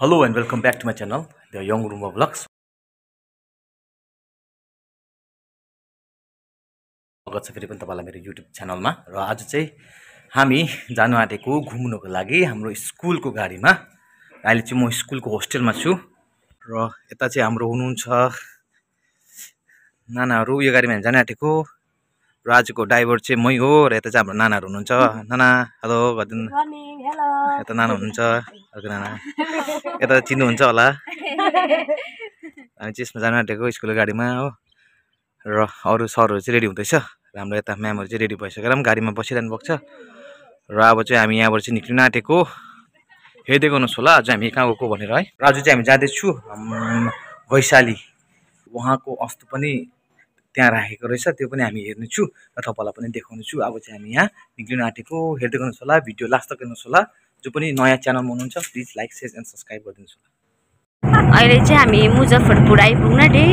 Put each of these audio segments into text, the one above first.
Hello and welcome back to my channel, The Young Room of Lux. स्वागत छ फेरि पनि तपाईलाई मेरो YouTube च्यानलमा र आज चाहिँ हामी जानु आँटेको घुम्नको लागि हाम्रो स्कुलको गाडीमा। अहिले चाहिँ म स्कुलको होस्टेलमा छु र यता चाहिँ हाम्रो हुनुहुन्छ नानाहरु। यो गाडीमा जानु आँटेको र आजको ड्राइभर चाहिँ मै हो र यता चाहिँ हाम्रो नानाहरु हुनुहुन्छ। नाना हेलो गर्दिनु। हेलो। यता नाना हुनुहुन्छ। अर्को नाना यता चिन्नुहुन्छ होला। हामी चाहिँ यसमा जानु आँटेको स्कुलको गाडीमा हो र अरु सरहरु चाहिँ रेडी हुँदैछ। हाम्रो यता म्यामहरु चाहिँ रेडी भइसकेर पनि गाडीमा बसिरहनु भएको छ र अब चाहिँ हामी यहाँबाट चाहिँ निक्लिन आँटेको। हेर्दै गर्नुहोस् होला आज हामी कहाँ गएको भनेर है। र आज चाहिँ हामी जाँदै छु वैशाली। उहाँको अस्तु पनि त्यहाँ राखेको रहेछ, त्यो पनि हामी हेर्ने छु र तपाईलाई पनि देखाउने छु। अब चाहिँ हामी यहाँ निक्लिन आँटेको। हेर्दै गर्नुहोस् होला, भिडियो लास्ट तक हेर्नुहोस् होला। जो पनि नयाँ च्यानलमा हुनुहुन्छ please like share and subscribe गरिदिनुहोस् होला। अहिले चाहिँ हामी मुजफ्फरपुर आइपुग्न आँटे।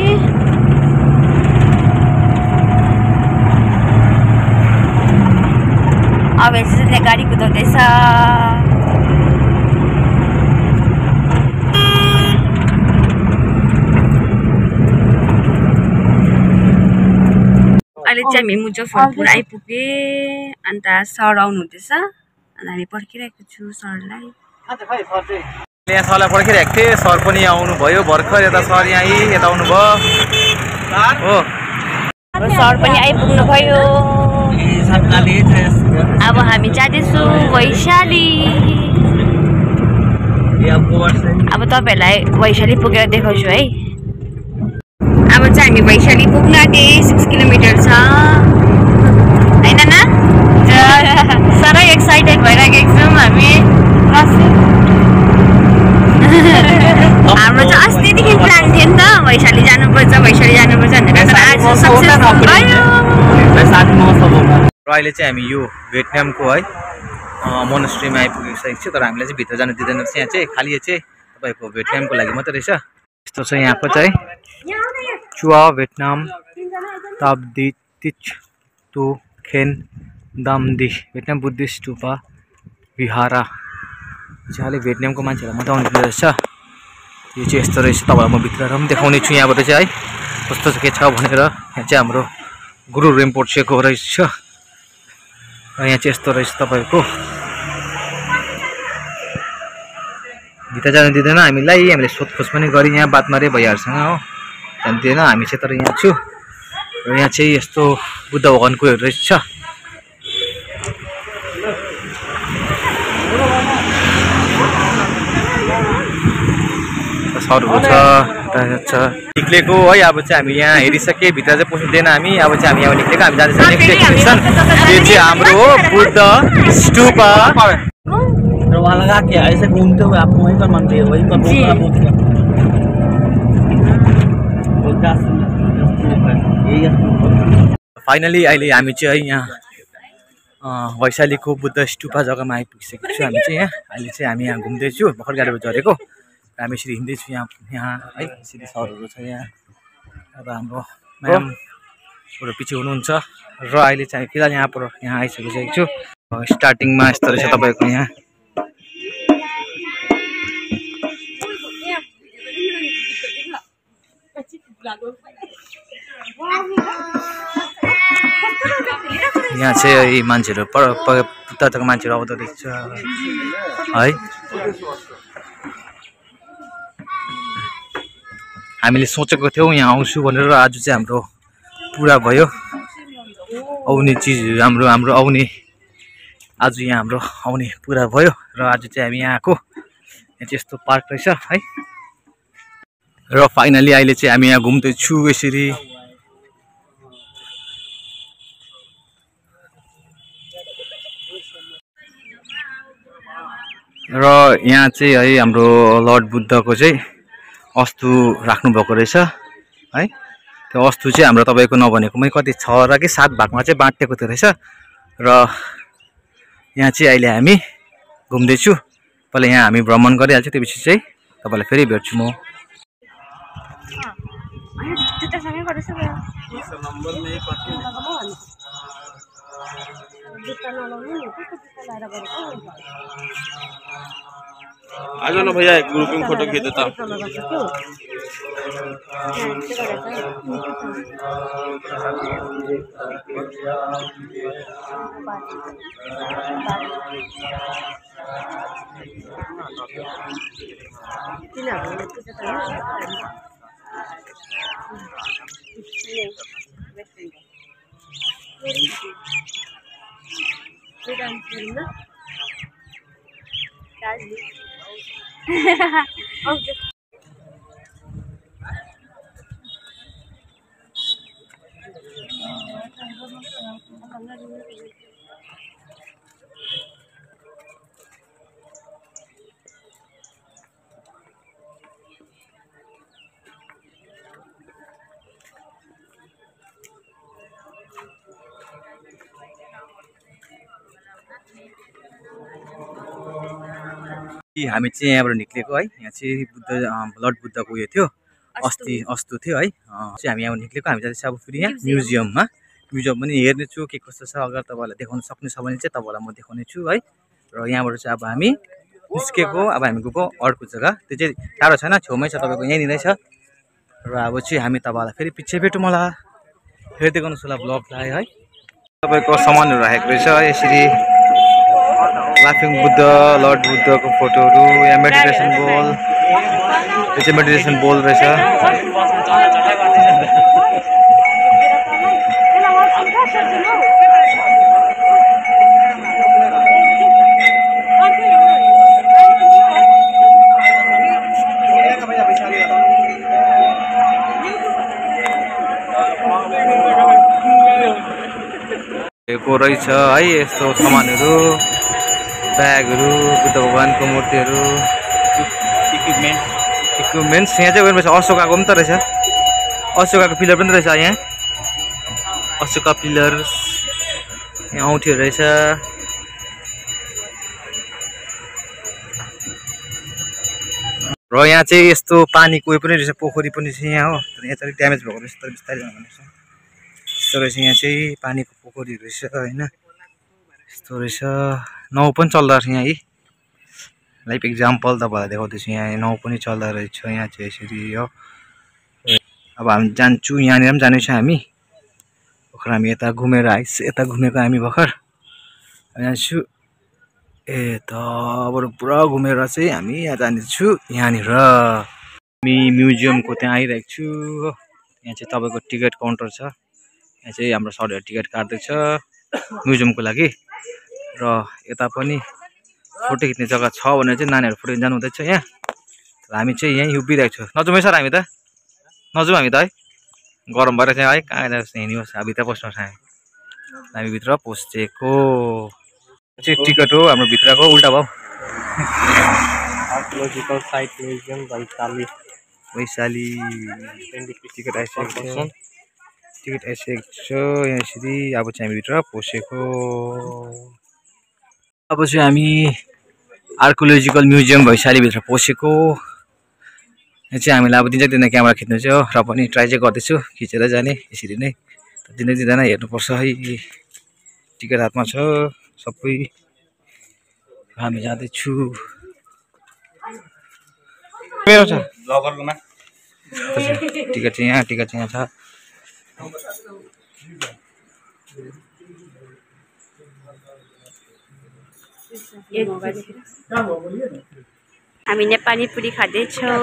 अब यसले गाडी कुदाउँदैछ। अहिले चाहिँ हामी मुजफ्फरपुर आइपुगे। अन्त सर आउनु हुँदैछ अनि हामी पर्खिरहेको छु सरलाई। यहाँ सरलाई पर्खिरहेको थिएँ, सर पनि आउनु भयो भर्खर। यता सर यता आउनु भयो हो। सर पनि आइपुग्नु भयो। अब हामी जाँदैछौँ वैशाली। अब तपाईहरुलाई वैशाली पुगेर देखाउँछु है। अब चाहिँ हामी वैशाली पुग्न आँटे। 6 किलोमिटर छ हैन न? साह्रै एक्साइटेड भइरहेको छौँ हामी। हाम्रो चाहिँ अस्तिदेखि प्लान थियो नि त, वैशाली जानुपर्छ भनेर, तर आज सक्सेस भयो। र अहिले चाहिँ हामी यो भियतनामको है मोनास्ट्रीमा आइपुगिसकेको छु। तर हामीलाई चाहिँ भित्र जान दिँदैन रहेछ। यहाँ चाहिँ खालि यो चाहिँ तपाईको भियतनामको लागि मात्रै रहेछ। यस्तो छ यहाँको चाहिँ चुवा भियतनाम ताब्दी तिच तु खेन दामदी भियतनाम बुद्धिस्ट स्टुपा विहारा। चाहिँ खालि भियतनामको मान्छेहरूलाई मात्रै आउनु दिँदो रहेछ। यो चाहिँ यस्तो रहेछ, तपाईँलाई म भित्र पनि देखाउने छु यहाँबाट चाहिँ है कस्तो छ के छ भनेर। यहाँ चाहिँ हाम्रो गुरु रिम्पोछेको रहेछ र यहाँ चाहिँ यस्तो रहेछ तपाईँको। भित्र जानु दिँदैन हामीलाई, हामीले सोधखोज पनि गरी यहाँ बात मारे भैयाहरूसँग हो, जानु दिँदैन हामी चाहिँ। तर यहाँ छु र यहाँ चाहिँ यस्तो बुद्ध भगवानको रहेछ। सरहरू छ निक्लेको है। अब चाहिँ हामी यहाँ हेरिसके, भित्र चाहिँ पस्दैन हामी। अब चाहिँ हामी यहाँ निक्लेको, हामी जाँदैछ नेक्स्ट डेस्टिनेसन। यो चाहिँ हाम्रो हो बुद्ध स्तूपा। और वहाँ लगा के ऐसे घूमते हुए आपको वहीं पर मंदिर, वहीं पर फाइनली अहिले हामी चाहिँ यहाँ वैशालीको बुद्ध स्तूपा जग्गामा आइपुगिसकेको छु। हामी चाहिँ यहाँ अहिले चाहिँ हामी यहाँ घुम्दैछु, भर्खर गाडीबाट झरेको। हामी यसरी हिँड्दैछु यहाँ है। यसरी सरहरू छ यहाँ। अब हाम्रो म्यामबाट पछि हुनुहुन्छ र अहिले चाहिँ फिलहाल यहाँ आइसकिसकेको छु। स्टार्टिङमा यस्तो रहेछ तपाईँको यहाँ। यहाँ चाहिँ मान्छेहरू पुत्ताको मान्छेहरू आउँदो रहेछ है। हामीले सोचेको थियौँ यहाँ आउँछु भनेर, आज चाहिँ हाम्रो पुरा भयो। आउने चिज हाम्रो आउने आज यहाँ हाम्रो आउने पुरा भयो र आज चाहिँ हामी यहाँ आएको। यहाँ चाहिँ यस्तो पार्क रहेछ है। र फाइनली अहिले चाहिँ हामी यहाँ घुम्दैछु यसरी। र यहाँ चाहिँ है हाम्रो लर्ड बुद्धको चाहिँ अस्तु राख्नु भएको रहेछ है। त्यो अस्तु चाहिँ हाम्रो तपाईँको नभनेकोमै कति 6 र कि 7 भागमा चाहिँ बाँडिएको थियो रहेछ। र यहाँ चाहिँ अहिले हामी घुम्दैछु। पहिला यहाँ हामी भ्रमण गरिहाल्छौँ, त्यसपछि चाहिँ तपाईँलाई फेरि भेट्छु म। आ जाओ ना भैया एक ग्रुपिंग फोटो खींच देता हूँ। हामी चाहिँ यहाँबाट निक्लेको है। यहाँ चाहिँ बुद्ध लर्ड बुद्धको उयो थियो, अस्तु थियो है। चाहिँ हामी यहाँबाट निक्लेको। हामी जाँदैछ अब फेरि यहाँ म्युजियममा पनि हेर्नेछु के कस्तो छ। अगर तपाईँहरूलाई देखाउन सक्ने छ भने चाहिँ तपाईँलाई म देखाउने छु है। र यहाँबाट चाहिँ अब हामी निस्केको। अब हामी गएको अर्को जग्गा, त्यो चाहिँ टाढो छैन, छेउमै छ, तपाईँको यहीँनिरै छ। र अब चाहिँ हामी तपाईँलाई फेरि पछि भेटौँ होला। हेर्दै गर्नुहोस् होला ब्लगलाई है। तपाईँको सामानहरू राखेको रहेछ यसरी, लाफिङ बुद्ध, लर्ड बुद्धको फोटोहरू, यहाँ मेडिटेसन बोल, यो चाहिँ मेडिटेसन बोल रहेछ। को रहेछ है यस्तो सामानहरू, ब्यागहरू, बुद्ध भगवानको मूर्तिहरू, इक्विपमेन्ट्स। यहाँ चाहिँ उयो अशोकाको पनि त रहेछ, अशोकाको पिलर पनि रहेछ यहाँ, अशोका पिलर्स। यहाँ औँठीहरू रहेछ। र यहाँ चाहिँ यस्तो पानीको उयो पनि रहेछ, पोखरी पनि छ यहाँ हो। तर यहाँ चाहिँ ड्यामेज भएको रहेछ, तर बिस्तारै जानुपर्छ। यस्तो रहेछ यहाँ चाहिँ पानीको पोखरी रहेछ होइन, यस्तो रहेछ। नाउ पनि चल्दो रहेछ यहाँ है, लाइक इक्जाम्पल तपाईँहरूलाई देखाउँदैछु। यहाँ नाउ पनि चल्दो रहेछ यहाँ चाहिँ यसरी हो। अब हामी जान्छु, यहाँनिर पनि जानेछ हामी भर्खर। हामी यता घुमेर यता घुमेको हामी भर्खर जान्छु यताबाट पुरा घुमेर चाहिँ हामी यहाँ जानेछु यहाँनिर। हामी म्युजियमको त्यहाँ आइरहेको छु। यहाँ चाहिँ तपाईँको टिकट काउन्टर छ। यहाँ चाहिँ हाम्रो सरहरूले टिकट काट्दैछ म्युजियमको लागि। र यता पनि फोटो खिच्ने जग्गा छ भनेर चाहिँ नानीहरू फोटो खिच्न जानु हुँदैछ यहाँ। हामी चाहिँ यहीँ उभिरहेको छु। नजाउँ है सर, हामी त नजाउँ हामी त है, गरम भएर चाहिँ है कहाँ जान्छ हिँड्नुहोस्। अब भित्र पस्नुहोस्। हामी भित्र पसेको चाहिँ टिकट हो हाम्रो भित्रको, उल्टा भयो। Archaeological site museum Vaishali ticket आइसकेको छ यहाँ यसरी। अब चाहिँ हामी भित्र पसेको। अब चाहिँ हामी आर्कियोलोजिकल म्युजियम वैशालीभित्र पसेको। यहाँ चाहिँ हामीलाई अब दिँदैन क्यामेरा खिच्नु चाहिँ हो, र पनि ट्राई चाहिँ गर्दैछु खिचेर जाने यसरी नै। दिँदैन हेर्नुपर्छ है। टिकट हातमा छ सबै। हामी जाँदैछु। मेरो छ ब्लगरकोमा टिकट चाहिँ यहाँ छ। हामी नेपाली पुरी खाँदैछौँ।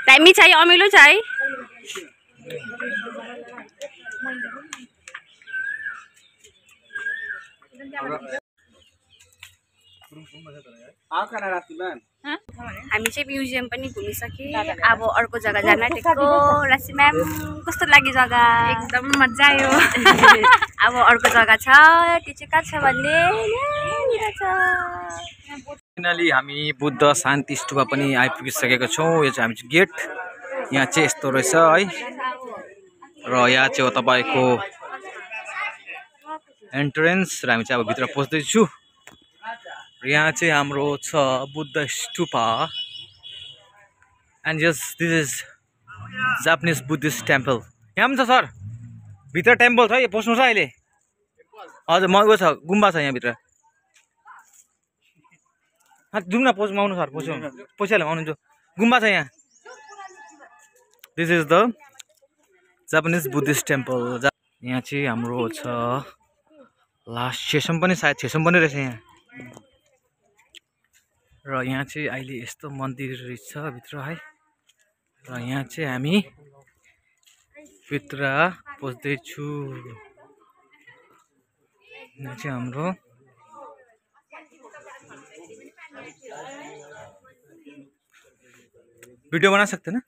दामी छ है, अमिलो छ है। हामी चाहिँ म्युजियम पनि घुमिसके। अब अर्को जग्गा जान आँटेको। राशि म्याम कस्तो लाग्यो जग्गा? एकदम मजा आयो। अब अर्को जग्गा छ, त्यो चाहिँ कहाँ छ भन्ने फाइनली हामी बुद्ध शान्ति स्तूपा पनि आइपुगिसकेको छौँ। यो चाहिँ हामी गेट यहाँ चाहिँ यस्तो रहेछ है। र यहाँ चाहिँ हो तपाईँको एन्ट्रेन्स। र हामी चाहिँ अब भित्र पस्दैछु। यहाँ चाहिँ हाम्रो छ Buddha stupa. And yes this is Japanese Buddhist temple. यहाँ पनि छ सर, भित्र टेम्पल छ यो पस्नु छ अहिले हजुर म उयो छ गुम्बा छ यहाँ भित्र जाउँ न पस्नु आउनु सर पस्नु पैसाले आउनु जो गुम्बा छ यहाँ this is the Japanese Buddhist temple यहाँ चाहिँ हाम्रो छ लास्ट सेसम पनि सायद सेसम पनि रहेछ यहाँ र यहाँ चाहिँ अहिले यस्तो मन्दिर रहेछ भित्र है र यहाँ चाहिँ हामी भित्र पस्दैछु यहाँ चाहिँ हाम्रो वीडियो बना सकते ना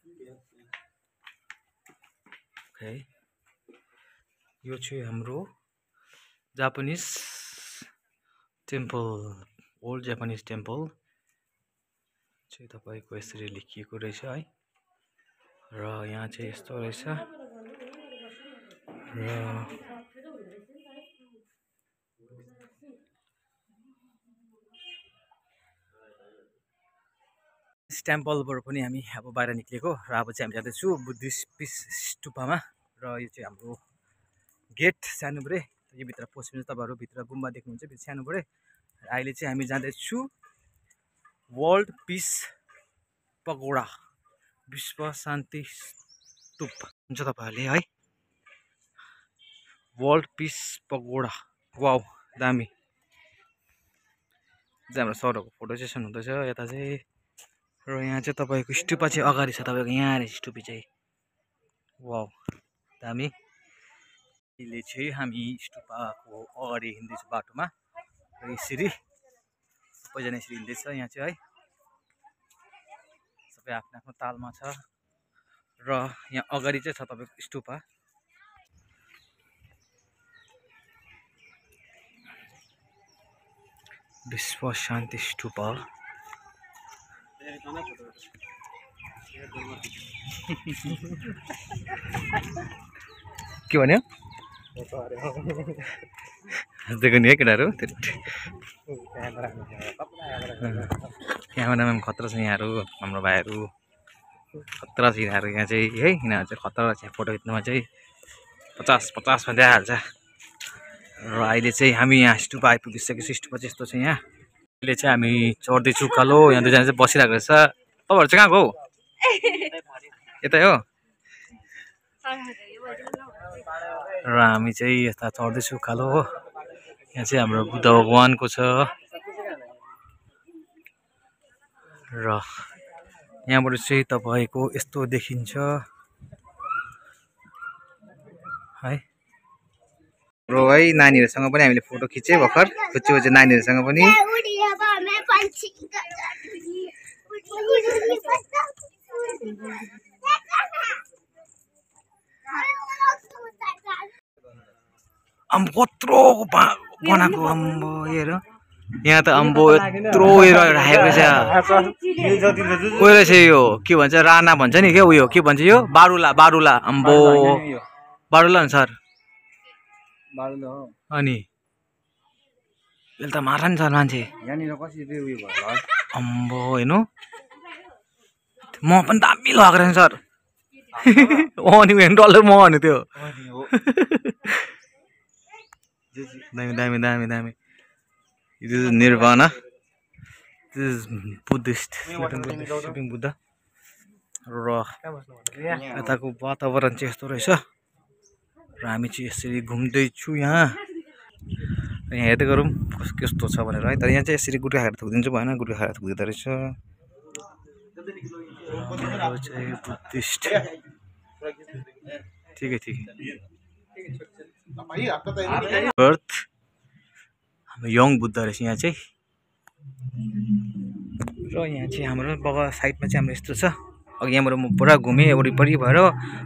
ओके यो चाहिँ हाम्रो Japanese temple old Japanese temple चाहिँ तपाईको यसरी लेखिएको रहेछ है र यहाँ चाहिँ यस्तो रहेछ र टेम्पलबाट पनि हामी अब बाहिर निक्लेको र अब चाहिँ हामी जाँदैछु बुद्धिस्ट पिस स्टुपामा र यो चाहिँ हाम्रो गेट सानोबडे यो भित्र पस्नु तपाईहरु भित्र गुम्बा देख्नुहुन्छ भित्र सानोबडे अहिले चाहिँ हामी जाँदैछु वर्ल्ड पिस पगोडा विश्व शान्ति स्तूप हुन्छ तपाईहरुले है वर्ल्ड पिस पगोडा वाउ दामी हाम्रो सरको फोटो सेसन हुँदैछ यता चाहिँ र यहाँ चाहिँ तपाईको स्टुपा चाहिँ अगाडि छ तपाईको यहाँ रे स्टुपी चाहिँ वाउ दामी अहिले चाहिँ हामी स्टुपाको अगाडि हिँड्दैछौँ बाटोमा र यसरी सबैजना यसरी हिँड्दैछ यहाँ चाहिँ है सबै आफ्नो आफ्नो तालमा छ र यहाँ अगाडि चाहिँ छ तपाईको स्टुपा विश्व शान्ति स्तूपा के भन्यो हाँस्दैको नि है केटाहरू क्यामेराम्यान खतरा छ यहाँहरू हाम्रो भाइहरू खतरा छ यिनीहरू यहाँ चाहिँ है यिनीहरू चाहिँ खतरा छ फोटो खिच्नुमा चाहिँ 50-50 मा देखाइहाल्छ र अहिले चाहिँ हामी यहाँ स्टुपा आइपुगिसकेको स्टुपा चाहिँ यस्तो छ यहाँ अहिले चाहिँ हामी चढ्दैछु उकालो यहाँ दुईजना चाहिँ बसिरहेको रहेछ तपाईँहरू चाहिँ कहाँको हो यतै हो र हामी चाहिँ यता चढ्दैछु उकालो हो यहाँ चाहिँ हाम्रो बुद्ध भगवानको छ र यहाँबाट चाहिँ तपाईको यस्तो देखिन्छ है र है नानीहरुसँग पनि हामीले फोटो खिचे भर्खर बच्चे नानीहरुसँग पनि अम्बो कत्रो बनाएको अम्बो हेर यहाँ त अम्बो यत्रो राखेको छ कोही रहेछ यो के भन्छ राणा भन्छ नि के उयो के भन्छ यो बारुला बारुला अम्बो बारुला नि सर अनि यसले त मार्छ नि सर मान्छे यहाँनिर कसरी उयो भयो अम्बो हेर्नु म पनि दामी लगेको रहेछ सर अनि डलर म भन्नु त्यो दामी दामी दामी दामी This is Nirvana. This is Buddhist. Sleeping Buddha. र यताको वातावरण चाहिँ यस्तो रहेछ र हामी चाहिँ यसरी घुम्दैछु यहाँ यहाँ हेर्दै गरौँ कस्तो छ भनेर है तर यहाँ चाहिँ यसरी गुटखा खाएर थुक्दिन्छु भएन गुटखा खाएर थुक्दिँदो रहेछ चाहिँ बुद्धिस्ट ठिकै ठिकै बर्थ यङ बुद्ध रहेछ यहाँ चाहिँ र यहाँ चाहिँ हाम्रो बगल साइडमा चाहिँ हाम्रो यस्तो छ अघि यहाँबाट म पुरा घुमेँ वरिपरि भएर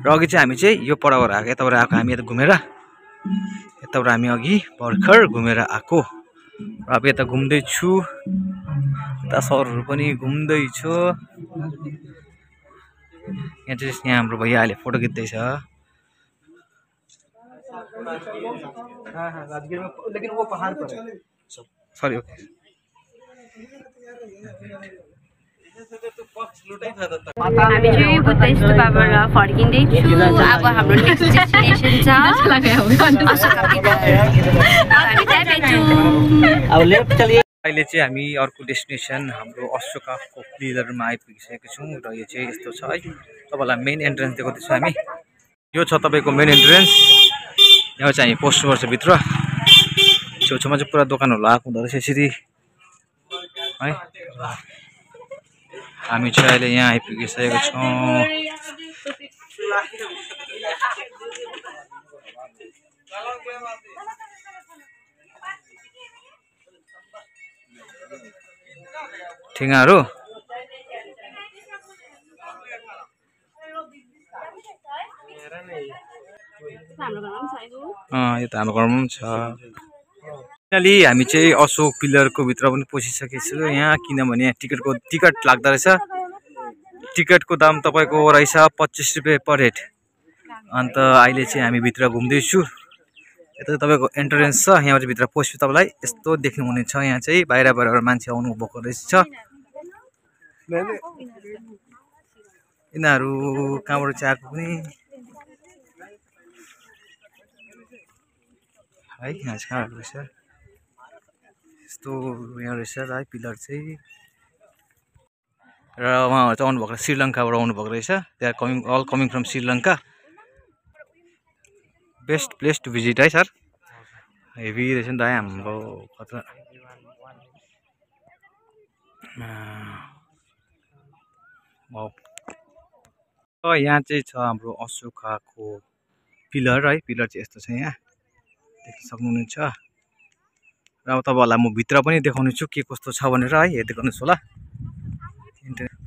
र अघि चाहिँ हामी चाहिँ यो पडाबाट आएको यताबाट आएको हामी यता घुमेर यताबाट हामी अघि भर्खर घुमेर आएको र अब यता घुम्दैछु यता सरहरू पनि घुम्दैछ यहाँ चाहिँ यहाँ हाम्रो भैया अहिले फोटो खिच्दैछ राजगीर में लेकिन वो पहाड़ पर है सॉरी ओके हामी चाहिँ बुद्ध स्तूपबाट फर्किँदैछु। अब हाम्रो नेक्स्ट डेस्टिनेसन छ अशोका पिलर। अब लेफ्ट चलिए। अहिले चाहिँ हामी अर्को डेस्टिनेसन हाम्रो अशोकाको पिलरमा आइपुगिसकेको छौँ र यो चाहिँ यस्तो छ है। तपाईँलाई मेन एन्ट्रेन्स देखाउँदैछौँ हामी। यो छ तपाईँको मेन एन्ट्रेन्स। यहाँ चाहिँ हामी पस्नुपर्छ भित्र। छेउछाउमा चाहिँ पुरा दोकानहरू आएको हुँदो रहेछ यसरी है। हामी चाहिँ अहिले यहाँ आइपुगिसकेको छौँ। ठिङ्गाहरू यो त हाम्रो घरमा पनि छ। फाइनली हामी चाहिँ अशोक पिलरको भित्र पनि पसिसकेको छु यहाँ, किनभने यहाँ टिकट लाग्दो रहेछ। टिकटको दाम तपाईँको रहेछ 25 रुपियाँ पर हेड। अन्त अहिले चाहिँ हामी भित्र घुम्दैछु। यता तपाईँको एन्ट्रेन्स छ। यहाँ चाहिँ भित्र पस्यो तपाईँलाई यस्तो देख्नु हुनेछ। यहाँ चाहिँ बाहिरबाट मान्छे आउनु भएको रहेछ। यिनीहरू कहाँबाट चाहिँ आएको पनि है। यहाँ चाहिँ कहाँ रहेछ यस्तो यहाँ रहेछ है पिलर चाहिँ। र उहाँहरू चाहिँ आउनुभएको श्रीलङ्काबाट आउनुभएको रहेछ। They are all coming from Sri Lanka. Best place to visit है सर। हेभी रहेछ नि त है हाम्रो खतरा। यहाँ चाहिँ छ हाम्रो अशोकाको पिलर है। पिलर चाहिँ यस्तो छ यहाँ देख्न सक्नुहुनेछ। र अब तपाईँहरूलाई म भित्र पनि देखाउने छु के कस्तो छ भनेर है। हेर्दै गर्नुहोस् होला।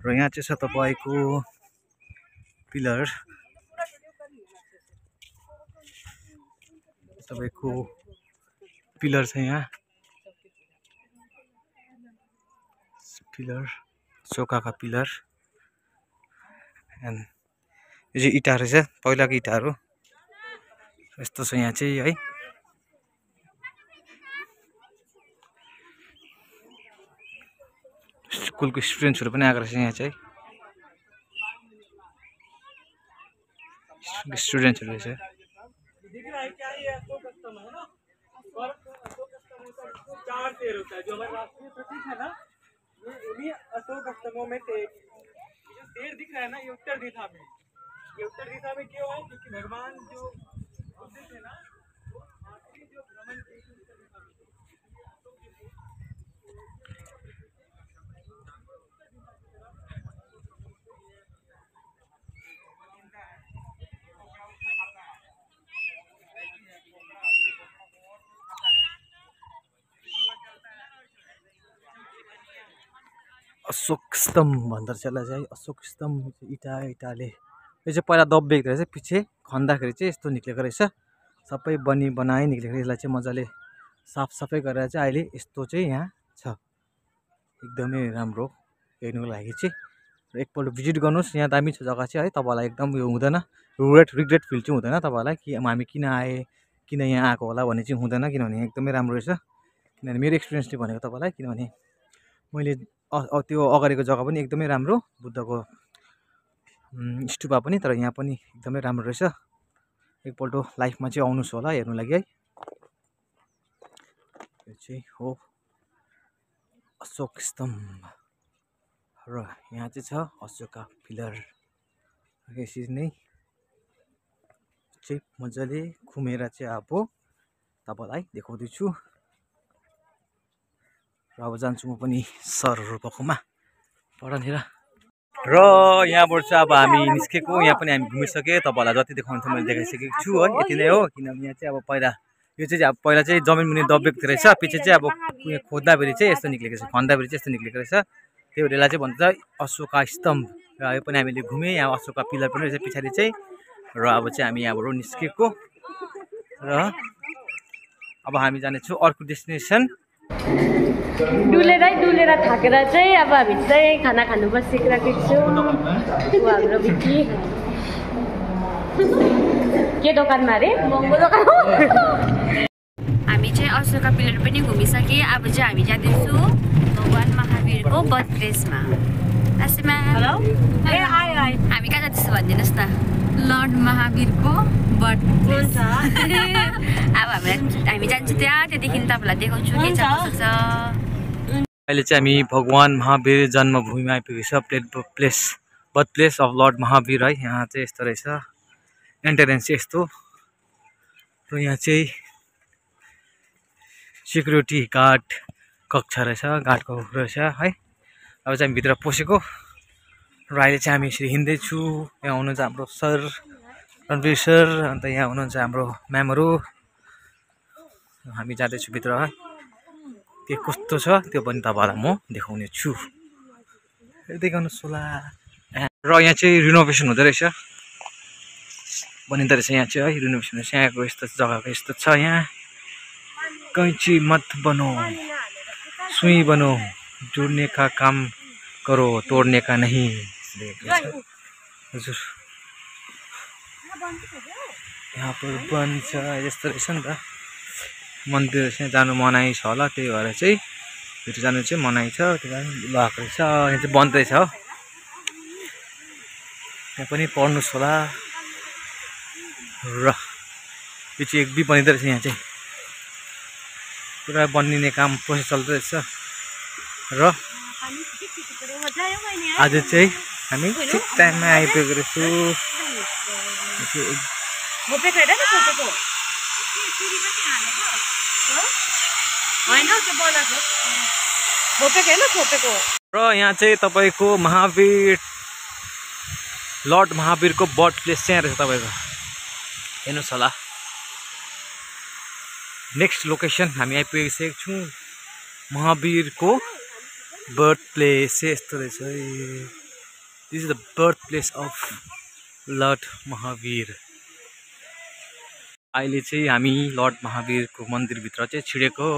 र यहाँ चाहिँ छ तपाईँको पिलर। तपाईँको पिलर छ यहाँ। Pillar अशोकाका pillar. एन्ड यो चाहिँ इँटा रहेछ, पहिलाको इँटाहरू यस्तो छ यहाँ चाहिँ है। स्कुलको स्टुडेन्ट्सहरू पनि आएको रहेछ यहाँ चाहिँ। स्टुडेन्ट्सहरू रहेछ। अशोक स्तंभों में से जो शेर दिख रहा है ना, ये उत्तर दिशा में। ये उत्तर दिशा में क्यों है? क्योंकि भगवान जो बुद्ध थे ना, वो आखिरी जो भ्रमण थे उत्तर दिशा में। अशोक स्तम्भ भन्दो रहेछ यसलाई चाहिँ। अशोक स्तम्भ इँटाले यो चाहिँ पहिला दबिएको रहेछ। पछि खन्दाखेरि चाहिँ यस्तो निक्लेको रहेछ। सबै बनाइ निक्लेको। यसलाई चाहिँ मजाले साफसफाइ गरेर चाहिँ अहिले यस्तो चाहिँ यहाँ छ। एकदमै राम्रो हेर्नुको लागि चाहिँ। र एकपल्ट भिजिट गर्नुहोस्। यहाँ दामी छ जग्गा चाहिँ है। तपाईँलाई एकदम यो हुँदैन, रिग्रेट फिल चाहिँ हुँदैन तपाईँलाई कि हामी किन आए, किन यहाँ आएको होला भन्ने चाहिँ हुँदैन। किनभने एकदमै राम्रो रहेछ। किनभने मेरो एक्सपिरियन्सले भनेको तपाईँलाई। किनभने मैले त्यो अगाडिको जग्गा पनि एकदमै राम्रो, बुद्धको स्तूपा पनि। तर यहाँ पनि एकदमै राम्रो रहेछ। एकपल्ट लाइफमा चाहिँ आउनुहोस् होला हेर्नु लागि है। यो चाहिँ हो अशोक स्तम्भ। र यहाँ चाहिँ छ अशोका पिलर। यसरी नै चाहिँ मजाले घुमेर चाहिँ अब तपाईँलाई देखाउँदैछु। र अब जान्छु म पनि सरहरू भएकोमा पढानेर। र यहाँबाट चाहिँ अब हामी निस्केको। यहाँ पनि हामी घुमिसकेँ। तपाईँहरूलाई जति देखाउनु थियो मैले देखाइसकेको छु है। यति नै हो। किनभने यहाँ चाहिँ अब पहिला यो चाहिँ अब पहिला चाहिँ जमिन मुनि दबिएको रहेछ। पछि चाहिँ अब खोज्दाखेरि चाहिँ यस्तो निक्लेको छ, खन्दाखेरि चाहिँ यस्तो निक्लेको रहेछ। त्यही भएर यसलाई चाहिँ भन्छ अशोका स्तम्भ। र यो पनि हामीले घुमेँ। यहाँ अशोका पिलर पनि रहेछ पछाडि चाहिँ। र अब चाहिँ हामी यहाँबाट निस्केको। र अब हामी जानेछौँ अर्को डेस्टिनेसन। डुलेर थाकेर चाहिँ अब हामी चाहिँ खाना खानु बसिराखेको छौँ। हाम्रो बिकी के दोकानमा अरे महँगो दोकान हो। हामी चाहिँ अशोका पिलर पनि घुमिसकेँ। अब चाहिँ हामी जाँदैछौँ भगवान् महावीरको बर्थ प्लेसमा। लासेमा हेलो ए आयो आयो हामी कहाँ जाँदैछ भनिदिनुहोस् न लर्ड महावीरको बर्थ हुन्छ अब हामी जान्छौँ त्यहाँ त्यहाँदेखि तपाईँलाई देखाउँछु के छ कसो छ अहिले चाहिँ हामी भगवान महावीर जन्मभूमिमा आइपुगेको छ birth place of lord Mahavir है यहाँ चाहिँ यस्तो रहेछ एन्ट्रेन्स चाहिँ यस्तो र यहाँ चाहिँ सिक्युरिटी गार्ड कक्ष रहेछ गार्ड कक्ष रहेछ है अब चाहिँ हामी भित्र पसेको र अहिले चाहिँ हामी यसरी हिँड्दैछु यहाँ हुनुहुन्छ हाम्रो सर रणवीर सर अन्त यहाँ हुनुहुन्छ हाम्रो म्यामहरू हामी जाँदैछु भित्र है के कस्तो छ त्यो पनि तपाईँलाई म देखाउने छु देखाउनुहोस् होला र यहाँ चाहिँ रिनोभेसन हुँदै रहेछ बनिँदो रहेछ यहाँ चाहिँ है रिनोभेसन यहाँको यस्तो जग्गाको यस्तो छ यहाँ कैँची मत बनो सुई बनो जोड्ने का काम करो तोड्ने का नहीं हजुर यहाँ पर बन्छ यस्तो रहेछ नि त मन्दिर चाहिँ जानु मनाइ छ होला त्यही भएर चाहिँ भित्र जानु चाहिँ मनाइ छ त्यही कारण लगाएको रहेछ यहाँ चाहिँ बन्द रहेछ हो यहाँ पनि पढ्नुहोस् होला र यो चाहिँ एक बनिँदो रहेछ यहाँ चाहिँ पुरा बनिने काम प्रोसेस चल्दै रहेछ र आज चाहिँ हामी ठिक टाइममा आइपुगेको रहेछु र यहाँ चाहिँ तपाईँको महावीर लर्ड महावीरको बर्थ प्लेस चाहिँ रहेछ तपाईँको हेर्नुहोस् होला नेक्स्ट लोकेसन हामी आइपुगिसकेको छौँ महावीरको बर्थ प्लेस चाहिँ यस्तो रहेछ this is the birth place of lord Mahavir अहिले चाहिँ हामी लर्ड महावीरको मन्दिरभित्र चाहिँ छिडेको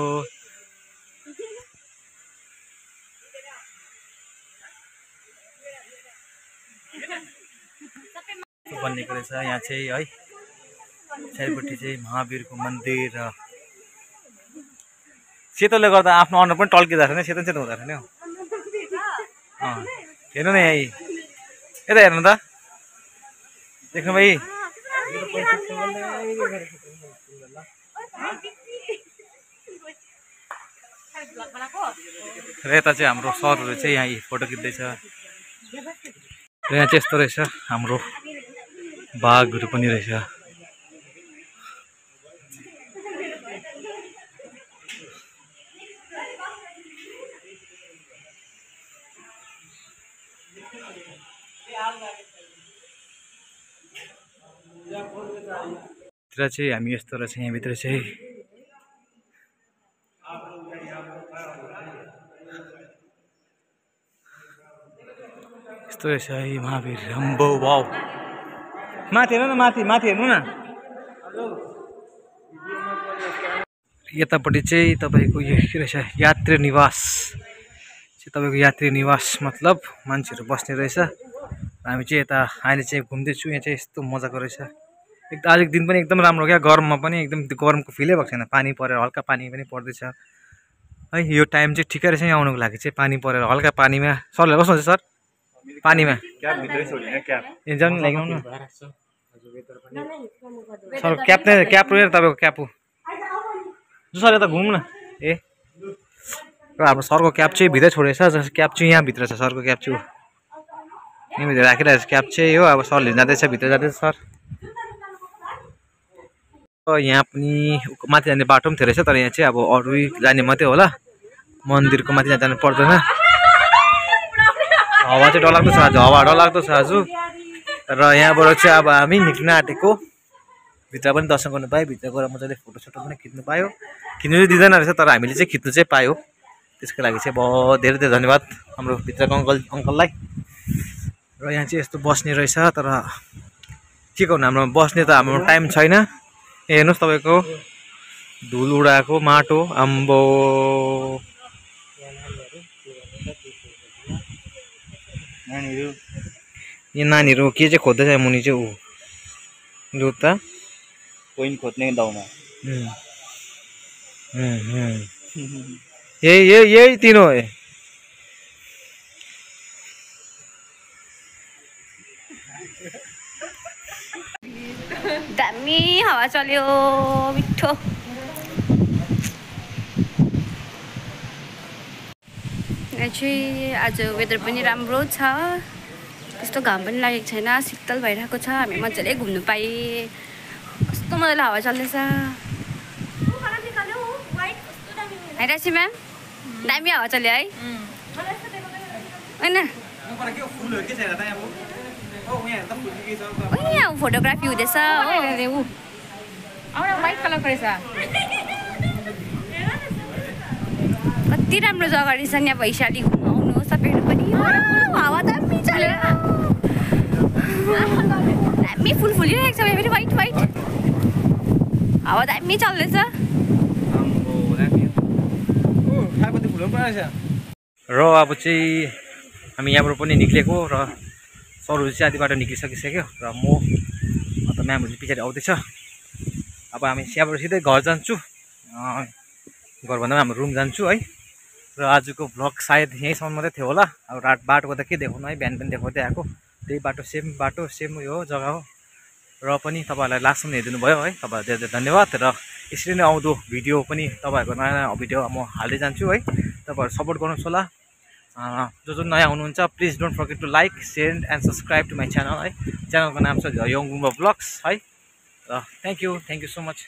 बनिएको रहेछ यहाँ चाहिँ है चारपट्टि चाहिँ महावीरको मन्दिर र सेतोले गर्दा आफ्नो अनुहार पनि टल्किँदा छैन सेतो सेतो हुँदा छैन हौ हेर्नु न यही यता हेर्नु त देख्नु भाइ र यता चाहिँ हाम्रो सरहरू चाहिँ यहाँ फोटो खिच्दैछ र यहाँ चाहिँ यस्तो रहेछ हाम्रो बाघहरू पनि रहेछ भित्र चाहिँ हामी यस्तो रहेछ यहाँभित्र चाहिँ यस्तो रहेछ है महावीर अम्बो वाउ माथि हेर्नु न माथि हेर्नु न यतापट्टि चाहिँ तपाईँको यो के रहेछ यात्री निवास चाहिँ तपाईँको यात्री निवास मतलब मान्छेहरू बस्ने रहेछ हामी चाहिँ यता अहिले चाहिँ घुम्दैछु यहाँ चाहिँ यस्तो मजाको रहेछ एकदम आजको दिन पनि एकदम राम्रो क्या गरममा पनि एकदम गरमको फिलै भएको छैन पानी परेर हल्का पानी पनि पर्दैछ है यो टाइम चाहिँ ठिकै रहेछ यहाँ आउनुको लागि चाहिँ पानी परेर हल्का पानीमा सरले कस्तो हुन्छ सर पानीमा ए जानु लगाउनु सर क्याप रहेछ तपाईँको क्याप हो सर यता घुम्नु न ए र हाम्रो सरको क्याप चाहिँ भित्रै छोडेछ जस्तो क्याप चाहिँ यहाँभित्र छ सरको क्याप चाहिँ यहाँभित्र राखिरहेको छ क्याप चाहिँ हो अब सरले जाँदैछ भित्र जाँदैछ सर यहाँ पनि माथि जाने बाटो पनि थियो रहेछ तर यहाँ चाहिँ अब अरू जाने मात्रै होला मन्दिरको माथि जानु पर्दैन हावा चाहिँ डरलाग्दो छ आज हावा डरलाग्दो छ आज र यहाँबाट चाहिँ अब हामी निक्लिन आँटेको भित्र पनि दर्शन गर्नु पायो भित्र गएर मजाले फोटोसोटो पनि खिच्नु पायो खिच्नु चाहिँ दिँदैन रहेछ तर हामीले चाहिँ खिच्नु चाहिँ पायो त्यसको लागि चाहिँ बहुत धेरै धेरै धन्यवाद हाम्रो भित्रको अङ्कललाई र यहाँ चाहिँ यस्तो बस्ने रहेछ तर के गर्नु हाम्रो बस्ने त हाम्रो टाइम छैन हेर्नुहोस् तपाईँको धुल उडाएको माटो आम्बो यो नानीहरू के चाहिँ खोज्दैछ मुनि चाहिँ ऊ लु त कोइन खोज्ने दाउमा यही तिनो हो दामी हावा चल्यो मिठो। यहाँ चाहिँ आज वेदर पनि राम्रो छ, त्यस्तो घाम पनि लागेको छैन, शीतल भइरहेको छ। हामी मजाले घुम्नु पाएँ, कस्तो मजाले हावा चल्दैछ होइन राशि म्याम? दामी हावा चल्यो है होइन? यहाँ फोटोग्राफी हुँदैछ व्हाइट कलर रहेछ। कति राम्रो जग्गा रहेछ नि यहाँ वैशाली घुम्नु आउनुहोस् तपाईँहरू पनि। हावा दामी चल्यो, दामी फुल फुलिरहेको छ फेरि वाइट वाइट, हावा दामी चल्दैछ। र अब चाहिँ हामी यहाँबाट पनि निक्लेको र सरोज चाहिँ आधी बाटो निक्लिसकिसक्यो र म अन्त म्यामहरू चाहिँ पछाडि आउँदैछ। अब हामी यहाँबाट सिधै घर जान्छु, घर भन्दा हाम्रो रुम जान्छु है। र आजको भ्लग सायद यहीँसम्म मात्रै थियो होला। अब बाटोको त के देखाउनु है, बिहान पनि देखाउँदै आएको त्यही बाटो सेम उयो जग्गा हो। र पनि तपाईँहरूलाई लास्टसम्म हेरिदिनु भयो है, तपाईँहरू धेरै धेरै धन्यवाद। र यसरी नै आउँदो भिडियो पनि तपाईँहरूको नयाँ नयाँ भिडियो म हाल्दै जान्छु है, तपाईँहरू सपोर्ट गर्नुहोस् होला। जो नयाँ हुनुहुन्छ please don't forget to like share and subscribe to my channel है। च्यानलको नाम छ यङ बुम्बा ब्लग्स है। र थ्याङ्क यू सो मच।